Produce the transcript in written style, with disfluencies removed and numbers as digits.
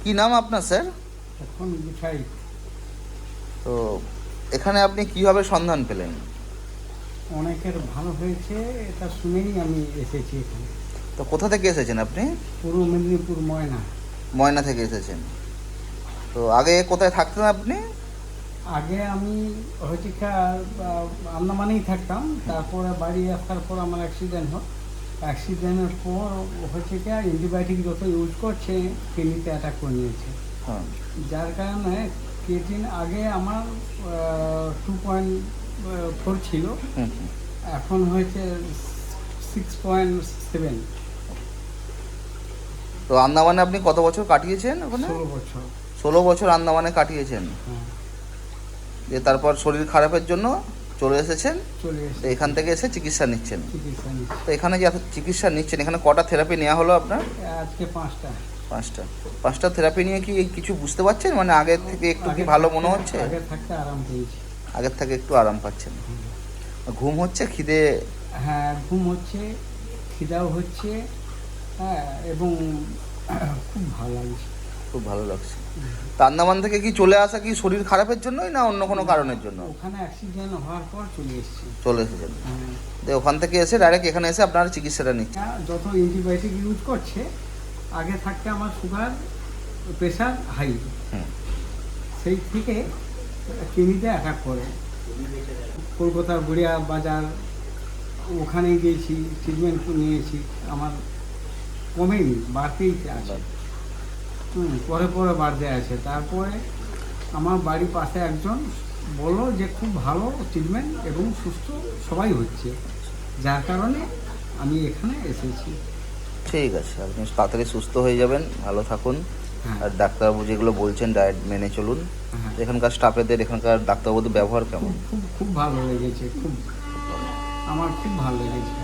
কি নাম আপনার স্যার? এখন মিঠাই। তো এখানে আপনি কিভাবে সন্ধান পেলেন? অনেকের ভালো হয়েছে এটা শুনেই আমি এসেছি এখানে। তো কোথা থেকে এসেছেন আপনি? পূর্ব মেদিনীপুর ময়না। ময়না থেকে এসেছেন। তো আগে কোথায় থাকতেন আপনি? আগে আমি হচ্ছে কি আন্দামানেই থাকতাম, তারপরে বাড়ি আসার পর আমার অ্যাক্সিডেন্ট হয়। অ্যাক্সিডেন্টের পর হচ্ছে কি অ্যান্টিবায়োটিক যত ইউজ করছে কিডনিতে অ্যাটাক করে নিয়েছে। হ্যাঁ। যার কারণে ক্রিয়েটিন আগে আমার 2.4 ছিল, হুম হুম। এখন হয়েছে 6.7। তো আন্দামানে আপনি কত বছর কাটিয়েছেন ওখানে? 16 বছর। 16 বছর আন্দামানে কাটিয়েছেন। হ্যাঁ, দিয়ে তারপর শরীর খারাপের জন্য চলে এসেছেন। চলে তো এসেছে এখান থেকে এসে চিকিৎসা নিচ্ছেন। চিকিৎসা নিচ্ছে। তো এখানে যে এত চিকিৎসা নিচ্ছেন, এখানে কটা থেরাপি নেওয়া হলো আপনার? আজকে 5টা। 5টা থেরাপি নিয়ে কি কিছু বুঝতে পারছেন, মানে আগের থেকে একটু কি ভালো মনে হচ্ছে? আগে থাকতে আরাম পেয়েছি। আগের থেকে একটু আরাম পাচ্ছেন? ঘুম হচ্ছে, খিদে? হ্যাঁ, ঘুম হচ্ছে, খিদাও হচ্ছে। হ্যাঁ, এবং খুব ভালো লাগছে। খুব ভালো লাগছে। তো আন্দামান থেকে কি চলে আসা কি শরীর খারাপের জন্যই না অন্য কোনো কারণের জন্য? ওখানে অ্যাক্সিডেন্ট হওয়ার পর চলে এসেছি। চলে এসেছেন। হ্যাঁ, দিয়ে ওখান থেকে এসে ডাইরেক্ট এখানে এসে আপনারা চিকিৎসাটা নিচ্ছেন? যত অ্যান্টিবায়োটিক ইউজ করছে, আগে থাকতে আমার সুগার প্রেশার হাই, হুম। সেই থেকে কিডনিতে অ্যাটাক করে। কলকাতার গড়িয়া বাজার ওখানে গিয়েছি, ট্রিটমেন্ট নিয়েছি, আমার কমেনি, বাড়তেই আছে। পরে পরে বাড়তে আছে। তারপরে আমার বাড়ির পাশে একজন বললো যে খুব ভালো ট্রিটমেন্ট এবং সুস্থ সবাই হচ্ছে, যার কারণে আমি এখানে এসেছি। ঠিক আছে, আপনি তাড়াতাড়ি সুস্থ হয়ে যাবেন, ভালো থাকুন। হ্যাঁ, আর ডাক্তারবাবু যেগুলো বলছেন ডায়েট মেনে চলুন। হ্যাঁ, এখানকার স্টাফেদের, এখানকার ডাক্তারবাবুদের ব্যবহার কেমন? খুব খুব খুব ভালো লেগেছে, খুব আমার খুব ভালো লেগেছে।